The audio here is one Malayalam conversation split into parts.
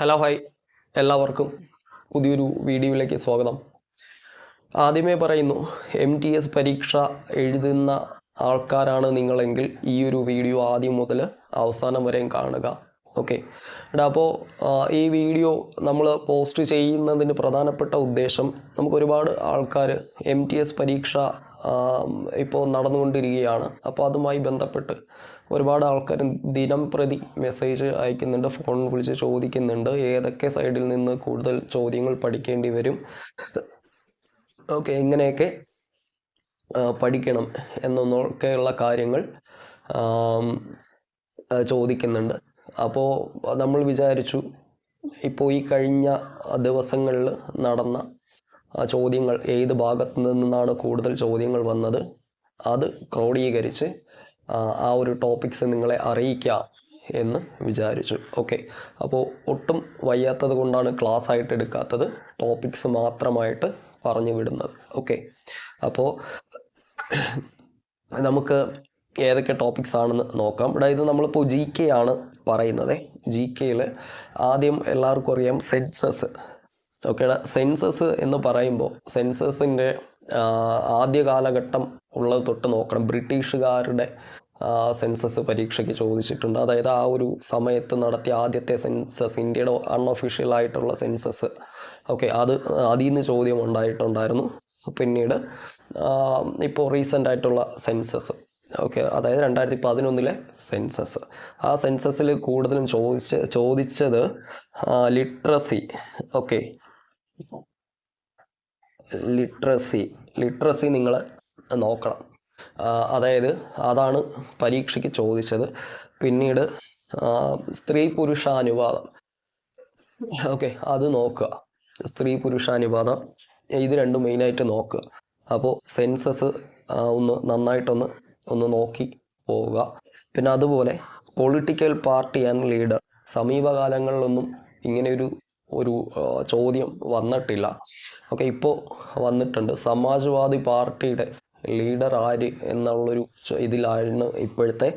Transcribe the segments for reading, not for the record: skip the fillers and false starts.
ഹലോ ഹായ് എല്ലാവർക്കും പുതിയൊരു വീഡിയോയിലേക്ക് സ്വാഗതം. ആദ്യമേ പറയുന്നു, MTS പരീക്ഷ എഴുതുന്ന ആൾക്കാരാണ് നിങ്ങളെങ്കിൽ ഈ ഒരു വീഡിയോ ആദ്യം മുതൽ അവസാനം വരെയും കാണുക. ഓക്കെ, അപ്പോൾ ഈ വീഡിയോ നമ്മൾ പോസ്റ്റ് ചെയ്യുന്നതിന് പ്രധാനപ്പെട്ട ഉദ്ദേശം, നമുക്ക് ഒരുപാട് ആൾക്കാർ MTS പരീക്ഷ ഇപ്പോൾ നടന്നുകൊണ്ടിരിക്കുകയാണ്. അപ്പോൾ അതുമായി ബന്ധപ്പെട്ട് ഒരുപാട് ആൾക്കാർ ദിനം പ്രതി മെസ്സേജ് അയക്കുന്നുണ്ട്, ഫോൺ വിളിച്ച് ചോദിക്കുന്നുണ്ട് ഏതൊക്കെ സൈഡിൽ നിന്ന് കൂടുതൽ ചോദ്യങ്ങൾ പഠിക്കേണ്ടി വരും, ഓക്കെ, എങ്ങനെയൊക്കെ പഠിക്കണം എന്നൊക്കെയുള്ള കാര്യങ്ങൾ ചോദിക്കുന്നുണ്ട്. അപ്പോൾ നമ്മൾ വിചാരിച്ചു, ഇപ്പോൾ ഈ കഴിഞ്ഞ ദിവസങ്ങളിൽ നടന്ന ചോദ്യങ്ങൾ, ഏത് ഭാഗത്തു നിന്നാണ് കൂടുതൽ ചോദ്യങ്ങൾ വന്നത്, അത് ക്രോഡീകരിച്ച് ആ ഒരു ടോപ്പിക്സ് നിങ്ങളെ അറിയിക്കാം എന്ന് വിചാരിച്ചു. ഓക്കെ, അപ്പോൾ ഒട്ടും വയ്യാത്തത് കൊണ്ടാണ് ക്ലാസ് ആയിട്ട് എടുക്കാത്തത്, ടോപ്പിക്സ് മാത്രമായിട്ട് പറഞ്ഞു വിടുന്നത്. ഓക്കെ, അപ്പോൾ നമുക്ക് ഏതൊക്കെ ടോപ്പിക്സ് ആണെന്ന് നോക്കാം. അതായത് നമ്മളിപ്പോൾ GK ആണ് പറയുന്നത്. GKയിൽ ആദ്യം എല്ലാവർക്കും അറിയാം സെൻസസ്. ഓക്കെ, സെൻസസ് എന്ന് പറയുമ്പോൾ സെൻസസിൻ്റെ ആദ്യ കാലഘട്ടം ഉള്ളത് തൊട്ട് നോക്കണം. ബ്രിട്ടീഷുകാരുടെ സെൻസസ് പരീക്ഷയ്ക്ക് ചോദിച്ചിട്ടുണ്ട്. അതായത് ആ ഒരു സമയത്ത് നടത്തിയ ആദ്യത്തെ സെൻസസ്, ഇന്ത്യയുടെ അൺഒഫീഷ്യൽ ആയിട്ടുള്ള സെൻസസ്. ഓക്കെ, അതിൽ നിന്ന് ചോദ്യം ഉണ്ടായിട്ടുണ്ടായിരുന്നു. പിന്നീട് ഇപ്പോൾ റീസെൻ്റ് ആയിട്ടുള്ള സെൻസസ്, ഓക്കെ, അതായത് 2011 സെൻസസ്. ആ സെൻസസിൽ കൂടുതലും ചോദിച്ചത് ലിറ്ററസി. ഓക്കെ, ലിറ്ററസി നിങ്ങൾ നോക്കണം. അതായത് അതാണ് പരീക്ഷയ്ക്ക് ചോദിച്ചത്. പിന്നീട് സ്ത്രീ പുരുഷാനുപാതം, ഓക്കെ, അത് നോക്കുക. സ്ത്രീ പുരുഷാനുപാതം, ഇത് രണ്ടും മെയിനായിട്ട് നോക്കുക. അപ്പോൾ സെൻസസ് നന്നായിട്ടൊന്ന് നോക്കി പോവുക. പിന്നെ അതുപോലെ പൊളിറ്റിക്കൽ പാർട്ടി ആൻഡ് ലീഡർ, സമീപകാലങ്ങളിലൊന്നും ഇങ്ങനെ ഒരു ചോദ്യം വന്നിട്ടില്ല. ഓക്കെ, ഇപ്പോൾ വന്നിട്ടുണ്ട്. സമാജ്വാദി പാർട്ടിയുടെ ലീഡർ ആര് എന്നുള്ളൊരു ഇതിലാണ് ഇപ്പോഴത്തെ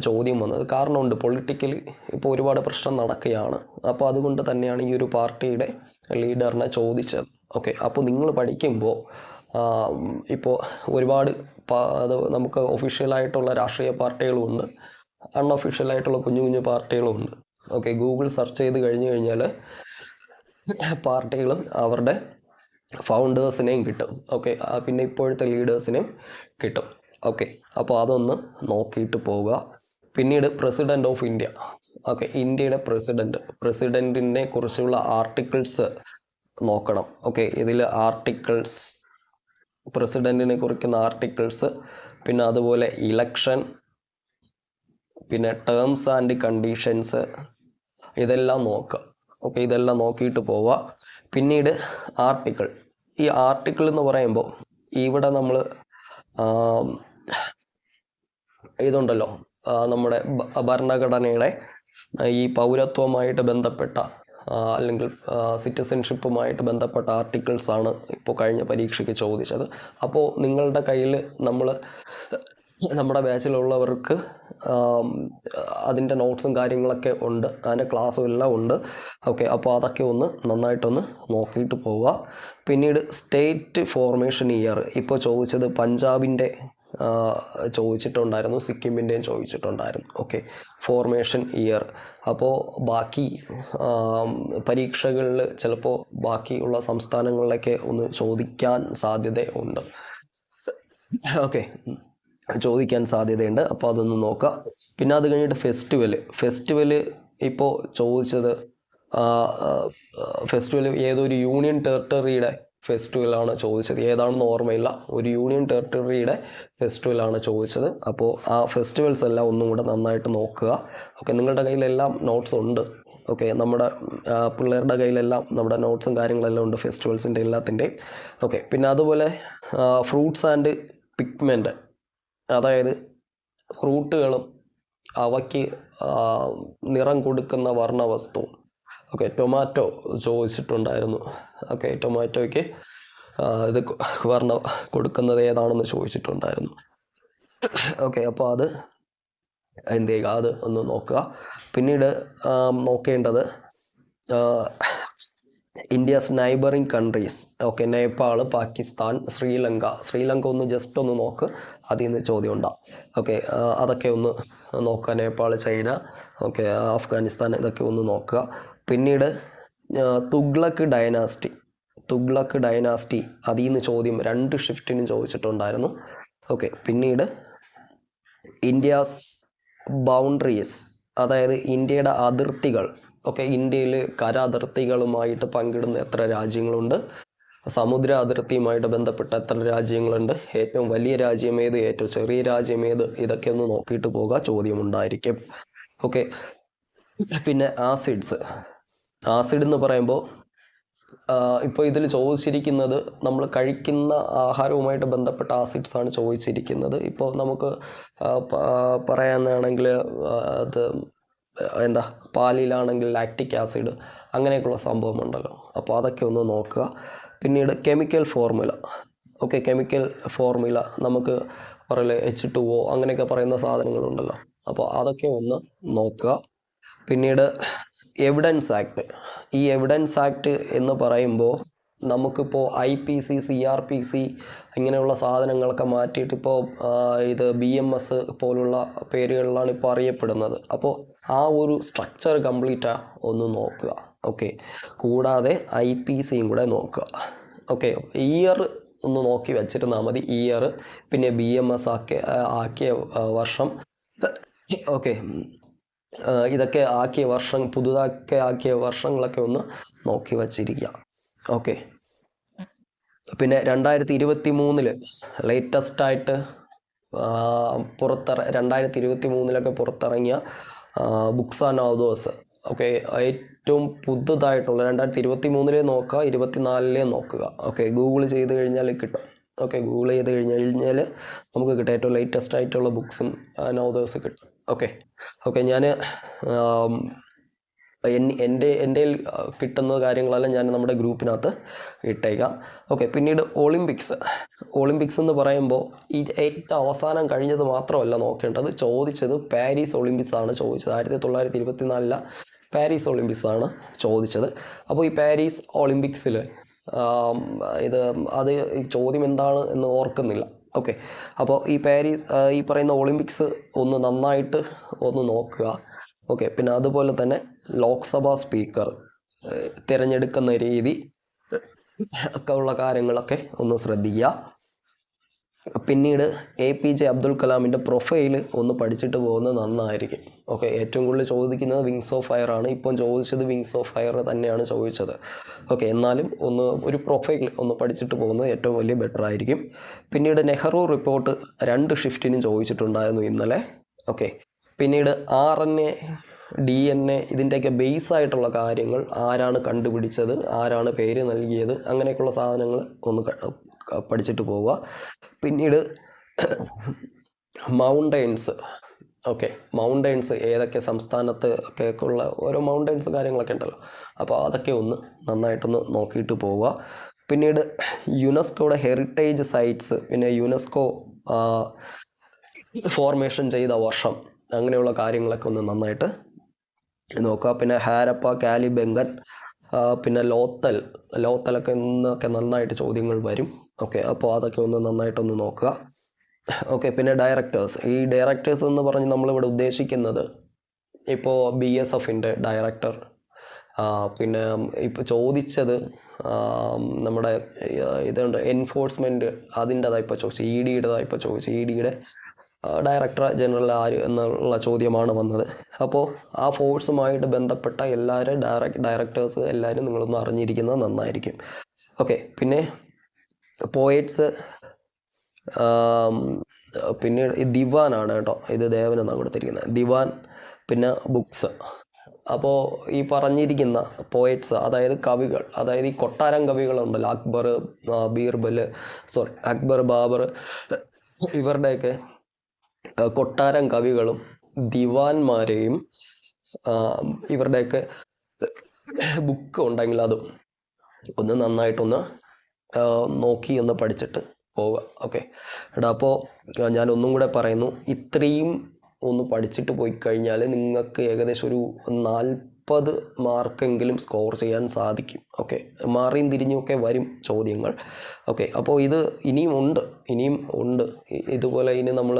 ചോദ്യം വന്നത്. കാരണമുണ്ട്, പൊളിറ്റിക്കലി ഇപ്പോൾ ഒരുപാട് പ്രശ്നം നടക്കുകയാണ്. അപ്പോൾ അതുകൊണ്ട് തന്നെയാണ് ഈ ഒരു പാർട്ടിയുടെ ലീഡറിനെ ചോദിച്ചത്. ഓക്കെ, അപ്പോൾ നിങ്ങൾ പഠിക്കുമ്പോൾ ഇപ്പോൾ ഒരുപാട് അത് നമുക്ക് ഒഫീഷ്യലായിട്ടുള്ള രാഷ്ട്രീയ പാർട്ടികളുമുണ്ട്, അൺഒഫീഷ്യലായിട്ടുള്ള കുഞ്ഞു പാർട്ടികളുമുണ്ട്. ഓക്കെ, ഗൂഗിൾ സെർച്ച് ചെയ്ത് കഴിഞ്ഞാൽ പാർട്ടികളും അവരുടെ ഫൗണ്ടേഴ്സിനെയും കിട്ടും. ഓക്കെ, പിന്നെ ഇപ്പോഴത്തെ ലീഡേഴ്സിനെയും കിട്ടും. ഓക്കെ, അപ്പോൾ അതൊന്ന് നോക്കിയിട്ട് പോവുക. പിന്നീട് പ്രസിഡന്റ് ഓഫ് ഇന്ത്യ. ഓക്കെ, ഇന്ത്യയുടെ പ്രസിഡന്റിനെ കുറിച്ചുള്ള ആർട്ടിക്കിൾസ് നോക്കണം. ഓക്കെ, ഇതിൽ ആർട്ടിക്കിൾസ്, പ്രസിഡന്റിനെ കുറിക്കുന്ന ആർട്ടിക്കിൾസ്, പിന്നെ അതുപോലെ ഇലക്ഷൻ, പിന്നെ ടേംസ് ആൻഡ് കണ്ടീഷൻസ്, ഇതെല്ലാം നോക്കുക. ഓക്കെ, ഇതെല്ലാം നോക്കിയിട്ട് പോവുക. പിന്നീട് ആർട്ടിക്കിൾ. ഈ ആർട്ടിക്കിൾ എന്ന് പറയുമ്പോൾ ഇവിടെ നമ്മൾ ഇതുണ്ടല്ലോ, നമ്മുടെ ഭരണഘടനയുടെ ഈ പൗരത്വമായിട്ട് ബന്ധപ്പെട്ട അല്ലെങ്കിൽ സിറ്റിസൺഷിപ്പുമായിട്ട് ബന്ധപ്പെട്ട ആർട്ടിക്കിൾസ് ആണ് ഇപ്പോൾ കഴിഞ്ഞ പരീക്ഷയ്ക്ക് ചോദിച്ചത്. അപ്പോൾ നിങ്ങളുടെ കയ്യിൽ നമ്മുടെ ബാച്ചിലുള്ളവർക്ക് അതിൻ്റെ നോട്ട്സും കാര്യങ്ങളൊക്കെ ഉണ്ട്, അതിൻ്റെ ക്ലാസ്സും എല്ലാം ഉണ്ട്. ഓക്കെ, അപ്പോൾ അതൊക്കെ നന്നായിട്ടൊന്ന് നോക്കിയിട്ട് പോവുക. പിന്നീട് സ്റ്റേറ്റ് ഫോർമേഷൻ ഇയർ, ഇപ്പോൾ ചോദിച്ചത് പഞ്ചാബിൻ്റെ ചോദിച്ചിട്ടുണ്ടായിരുന്നു, സിക്കിമിൻ്റെയും ചോദിച്ചിട്ടുണ്ടായിരുന്നു. Okay, formation year. അപ്പോൾ ബാക്കി പരീക്ഷകളിൽ ചിലപ്പോൾ ബാക്കിയുള്ള സംസ്ഥാനങ്ങളിലൊക്കെ ഒന്ന് ചോദിക്കാൻ സാധ്യതയുണ്ട്. ഓക്കെ, ചോദിക്കാൻ സാധ്യതയുണ്ട്. അപ്പോൾ അതൊന്ന് നോക്കുക. പിന്നെ അത് കഴിഞ്ഞിട്ട് ഫെസ്റ്റിവൽ ഇപ്പോൾ ചോദിച്ചത് ഫെസ്റ്റിവൽ ഏതൊരു യൂണിയൻ ടെറിട്ടറിയുടെ ഫെസ്റ്റിവലാണ് ചോദിച്ചത്, ഏതാണെന്ന് ഓർമ്മയില്ല. ഒരു യൂണിയൻ ടെറിട്ടറിയുടെ ഫെസ്റ്റിവലാണ് ചോദിച്ചത്. അപ്പോൾ ആ ഫെസ്റ്റിവൽസ് എല്ലാം ഒന്നും കൂടെ നന്നായിട്ട് നോക്കുക. ഓക്കെ, നിങ്ങളുടെ കയ്യിലെല്ലാം നോട്ട്സ് ഉണ്ട്. ഓക്കെ, നമ്മുടെ പിള്ളേരുടെ കയ്യിലെല്ലാം നമ്മുടെ നോട്ട്സും കാര്യങ്ങളെല്ലാം ഉണ്ട്, ഫെസ്റ്റിവൽസിൻ്റെ എല്ലാത്തിൻ്റെയും. ഓക്കെ, പിന്നെ അതുപോലെ ഫ്രൂട്ട്സ് ആൻഡ് പിഗ്മെൻ്റ്, അതായത് ഫ്രൂട്ടുകളും അവയ്ക്ക് നിറം കൊടുക്കുന്ന വർണ്ണവസ്തു. ഓക്കെ, ടൊമാറ്റോ ചോദിച്ചിട്ടുണ്ടായിരുന്നു. ഓക്കെ, ടൊമാറ്റോയ്ക്ക് ഇത് വർണ്ണ കൊടുക്കുന്നത് ഏതാണെന്ന് ചോദിച്ചിട്ടുണ്ടായിരുന്നു. ഓക്കെ, അപ്പോൾ അത് എന്ത് ചെയ്യുക, അത് ഒന്ന് നോക്കുക. പിന്നീട് നോക്കേണ്ടത് India's neighbouring countries. Okay, Nepal, Pakistan, Sri Lanka ഒന്ന് ജസ്റ്റ് ഒന്ന് നോക്ക്, അതിൽ നിന്ന് ചോദ്യം ഉണ്ടാകും. ഓക്കെ, അതൊക്കെ ഒന്ന് നോക്കുക. നേപ്പാൾ, ചൈന, ഓക്കെ, അഫ്ഗാനിസ്ഥാൻ, ഇതൊക്കെ ഒന്ന് നോക്കുക. പിന്നീട് തുഗ്ലക്ക് ഡൈനാസ്റ്റി, അതിൽ നിന്ന് ചോദ്യം 2 ഷിഫ്റ്റിനും ചോദിച്ചിട്ടുണ്ടായിരുന്നു. ഓക്കെ, പിന്നീട് ഇന്ത്യാസ് ബൗണ്ടറീസ്, അതായത് ഇന്ത്യയുടെ അതിർത്തികൾ. ഓക്കെ, ഇന്ത്യയിൽ കര അതിർത്തികളുമായിട്ട് പങ്കിടുന്ന എത്ര രാജ്യങ്ങളുണ്ട്, സമുദ്ര അതിർത്തിയുമായിട്ട് ബന്ധപ്പെട്ട എത്ര രാജ്യങ്ങളുണ്ട്, ഏറ്റവും വലിയ രാജ്യം ഏത്, ഏറ്റവും ചെറിയ രാജ്യം ഏത്, ഇതൊക്കെ ഒന്ന് നോക്കിയിട്ട് പോകുക, ചോദ്യമുണ്ടായിരിക്കും. ഓക്കെ, പിന്നെ ആസിഡ് എന്ന് പറയുമ്പോൾ ഇപ്പോൾ ഇതിൽ ചോദിച്ചിരിക്കുന്നത് നമ്മൾ കഴിക്കുന്ന ആഹാരവുമായിട്ട് ബന്ധപ്പെട്ട ആസിഡ്സ് ആണ് ചോദിച്ചിരിക്കുന്നത്. ഇപ്പോൾ നമുക്ക് പറയാനാണെങ്കിൽ അത് എന്താ, പാലിലാണെങ്കിൽ ലാക്റ്റിക് ആസിഡ്, അങ്ങനെയൊക്കെയുള്ള സംഭവമുണ്ടല്ലോ. അപ്പോൾ അതൊക്കെ ഒന്ന് നോക്കുക. പിന്നീട് കെമിക്കൽ ഫോർമുല നമുക്ക് പറയല്ലേ, H2O അങ്ങനെയൊക്കെ പറയുന്ന സാധനങ്ങളുണ്ടല്ലോ. അപ്പോൾ അതൊക്കെ ഒന്ന് നോക്കുക. പിന്നീട് എവിഡൻസ് ആക്ട് എന്ന് പറയുമ്പോൾ നമുക്കിപ്പോൾ IPC, CRPC ഇങ്ങനെയുള്ള സാധനങ്ങളൊക്കെ മാറ്റിയിട്ട് ഇപ്പോൾ ഇത് BMS പോലുള്ള പേരുകളിലാണ് ഇപ്പോൾ അറിയപ്പെടുന്നത്. അപ്പോൾ ആ ഒരു സ്ട്രക്ചർ കംപ്ലീറ്റ് ഒന്ന് നോക്കുക. ഓക്കെ, കൂടാതെ IPCയും കൂടെ നോക്കുക. ഓക്കെ, ഇയർ ഒന്ന് നോക്കി വെച്ചിരുന്നാൽ മതി, ഇയർ, പിന്നെ BMS ആക്കിയ വർഷം. ഓക്കെ, ഇതൊക്കെ ആക്കിയ വർഷം, പുതുതാക്കി ആക്കിയ വർഷങ്ങളൊക്കെ ഒന്ന് നോക്കി വച്ചിരിക്കുക. ഓക്കെ, പിന്നെ 2023 ലേറ്റസ്റ്റായിട്ട് 2023 പുറത്തിറങ്ങിയ ബുക്സ് ആൻഡ് ഓതേഴ്സ്. ഓക്കെ, ഏറ്റവും പുതുതായിട്ടുള്ള 2023 നോക്കുക, 2024 നോക്കുക. ഓക്കെ, ഗൂഗിൾ ചെയ്ത് കഴിഞ്ഞാൽ കിട്ടും. ഓക്കെ, ഗൂഗിൾ ചെയ്ത് കഴിഞ്ഞാൽ നമുക്ക് കിട്ടും, ഏറ്റവും ലേറ്റസ്റ്റ് ആയിട്ടുള്ള ബുക്സും ഓതേഴ്സ് കിട്ടും. ഓക്കെ, ഞാൻ എൻ്റെ കിട്ടുന്ന കാര്യങ്ങളെല്ലാം ഞാൻ നമ്മുടെ ഗ്രൂപ്പിനകത്ത് ഇട്ടേക്കാം. ഓക്കെ, പിന്നീട് ഒളിമ്പിക്സ് എന്ന് പറയുമ്പോൾ ഈ ഏറ്റവും അവസാനം കഴിഞ്ഞത് മാത്രമല്ല നോക്കേണ്ടത്, ചോദിച്ചത് പാരീസ് ഒളിമ്പിക്സ് ആണ് ചോദിച്ചത്. 1924 പാരീസ് ഒളിമ്പിക്സ് ആണ് ചോദിച്ചത്. അപ്പോൾ ഈ പാരീസ് ഒളിമ്പിക്സിൽ അത് ചോദ്യം എന്താണ് എന്ന് ഓർക്കുന്നില്ല. ഓക്കെ, അപ്പോൾ ഈ പറയുന്ന ഒളിമ്പിക്സ് ഒന്ന് നന്നായിട്ട് ഒന്ന് നോക്കുക. ഓക്കെ, പിന്നെ അതുപോലെ തന്നെ ലോക്സഭാ സ്പീക്കർ തിരഞ്ഞെടുക്കുന്ന രീതി ഒക്കെ ഉള്ള കാര്യങ്ങളൊക്കെ ഒന്ന് ശ്രദ്ധിക്കുക. പിന്നീട് APJ അബ്ദുൽ കലാമിൻ്റെ പ്രൊഫൈൽ ഒന്ന് പഠിച്ചിട്ട് പോകുന്നത് നന്നായിരിക്കും. ഓക്കെ, ഏറ്റവും കൂടുതൽ ചോദിക്കുന്നത് വിങ്സ് ഓഫ് ഫയർ ആണ്. ഇപ്പം ചോദിച്ചത് വിങ്സ് ഓഫ് ഫയർ തന്നെയാണ് ചോദിച്ചത്. ഓക്കെ, എന്നാലും ഒരു പ്രൊഫൈൽ ഒന്ന് പഠിച്ചിട്ട് പോകുന്നത് ഏറ്റവും വലിയ ബെറ്റർ ആയിരിക്കും. പിന്നീട് നെഹ്റു റിപ്പോർട്ട് 2 ഷിഫ്റ്റിനും ചോദിച്ചിട്ടുണ്ടായിരുന്നു ഇന്നലെ. ഓക്കെ, പിന്നീട് RNA DNA ഇതിൻ്റെയൊക്കെ ബേസ് ആയിട്ടുള്ള കാര്യങ്ങൾ, ആരാണ് കണ്ടുപിടിച്ചത്, ആരാണ് പേര് നൽകിയത്, അങ്ങനെയൊക്കെയുള്ള സാധനങ്ങൾ ഒന്ന് പഠിച്ചിട്ട് പോവുക. പിന്നീട് മൗണ്ടെയ്ൻസ്. ഓക്കെ, മൗണ്ടെയ്ൻസ് ഏതൊക്കെ സംസ്ഥാനത്ത് ഒക്കെയുള്ള ഓരോ മൗണ്ടെയ്ൻസ് കാര്യങ്ങളൊക്കെ ഉണ്ടല്ലോ. അപ്പോൾ അതൊക്കെ ഒന്ന് നന്നായിട്ടൊന്ന് നോക്കിയിട്ട് പോവുക. പിന്നീട് യുനെസ്കോയുടെ ഹെറിറ്റേജ് സൈറ്റ്സ്, പിന്നെ യുനെസ്കോ ഫോർമേഷൻ ചെയ്ത വർഷം, അങ്ങനെയുള്ള കാര്യങ്ങളൊക്കെ ഒന്ന് നന്നായിട്ട് നോക്കുക. പിന്നെ ഹാരപ്പ, കാലിബംഗൻ, പിന്നെ ലോത്തലൊക്കെ ഇന്നൊക്കെ നന്നായിട്ട് ചോദ്യങ്ങൾ വരും. ഓക്കെ, അപ്പോൾ അതൊക്കെ ഒന്ന് നന്നായിട്ടൊന്ന് നോക്കുക. ഓക്കെ, പിന്നെ ഈ ഡയറക്ടേഴ്സ് എന്ന് പറഞ്ഞ് നമ്മളിവിടെ ഉദ്ദേശിക്കുന്നത് ഇപ്പോൾ BSFൻ്റെ ഡയറക്ടർ, പിന്നെ ഇപ്പോൾ ചോദിച്ചത് നമ്മുടെ ഇതുണ്ട് എൻഫോഴ്സ്മെൻറ്റ്, അതിൻ്റെതായി ഇപ്പോൾ ചോദിച്ചു, EDയുടേതായി ഇപ്പോൾ ചോദിച്ചു, EDയുടെ ഡയറക്ടർ ജനറൽ ആര് എന്നുള്ള ചോദ്യമാണ് വന്നത്. അപ്പോൾ ആ ഫോഴ്സുമായിട്ട് ബന്ധപ്പെട്ട ഡയറക്ടേഴ്സ് എല്ലാവരും നിങ്ങളൊന്ന് അറിഞ്ഞിരിക്കുന്നത് നന്നായിരിക്കും. ഓക്കെ, പിന്നെ പോയറ്റ്സ്, പിന്നീട് ദിവാനാണ് കേട്ടോ, ഇത് ദേവനെന്നാണ് കൊടുത്തിരിക്കുന്നത്, ദിവാൻ, പിന്നെ ബുക്സ്. അപ്പോൾ ഈ പറഞ്ഞിരിക്കുന്ന പോയറ്റ്സ്, അതായത് കവികൾ, അതായത് ഈ കൊട്ടാരം കവികളുണ്ടല്ലോ, അക്ബർ, ബാബർ, ഇവരുടെയൊക്കെ കൊട്ടാരം കവികളും ദിവാൻമാരെയും ഇവരുടെയൊക്കെ ബുക്ക് ഉണ്ടെങ്കിൽ അതും ഒന്ന് നന്നായിട്ടൊന്ന് നോക്കി ഒന്ന് പഠിച്ചിട്ട് പോവുക. ഓക്കെ, അപ്പോൾ ഞാൻ ഒന്നും കൂടെ പറയുന്നു, ഇത്രയും ഒന്ന് പഠിച്ചിട്ട് പോയി കഴിഞ്ഞാൽ നിങ്ങൾക്ക് ഏകദേശം ഒരു 30 മാർക്കെങ്കിലും സ്കോർ ചെയ്യാൻ സാധിക്കും. ഓക്കെ, മാറിയും തിരിഞ്ഞുമൊക്കെ വരും ചോദ്യങ്ങൾ. ഓക്കെ, അപ്പോൾ ഇത് ഇനിയും ഉണ്ട്. ഇതുപോലെ ഇനി നമ്മൾ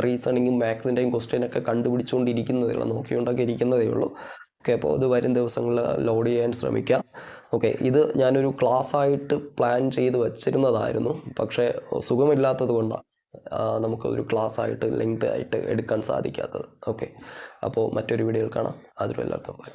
റീസണിങ്ങും മാത്സിൻ്റെയും ക്വസ്റ്റ്യനൊക്കെ കണ്ടുപിടിച്ചുകൊണ്ടിരിക്കുന്നതേ ഉള്ളൂ, നോക്കിക്കൊണ്ടൊക്കെ ഇരിക്കുന്നതേ ഉള്ളൂ. ഓക്കെ, അപ്പോൾ ഇത് വരും ദിവസങ്ങളിൽ ലോഡ് ചെയ്യാൻ ശ്രമിക്കാം. ഓക്കെ, ഇത് ഞാനൊരു ക്ലാസ്സായിട്ട് പ്ലാൻ ചെയ്ത് വച്ചിരുന്നതായിരുന്നു, പക്ഷേ സുഖമില്ലാത്തത് കൊണ്ടാണ് നമുക്കൊരു ക്ലാസ്സായിട്ട് ലെങ്ത് ആയിട്ട് എടുക്കാൻ സാധിക്കാത്തത്. ഓക്കെ, അപ്പോൾ മറ്റൊരു വീഡിയോയിൽ കാണാം. അതിൽ എല്ലാവർക്കും ബൈ.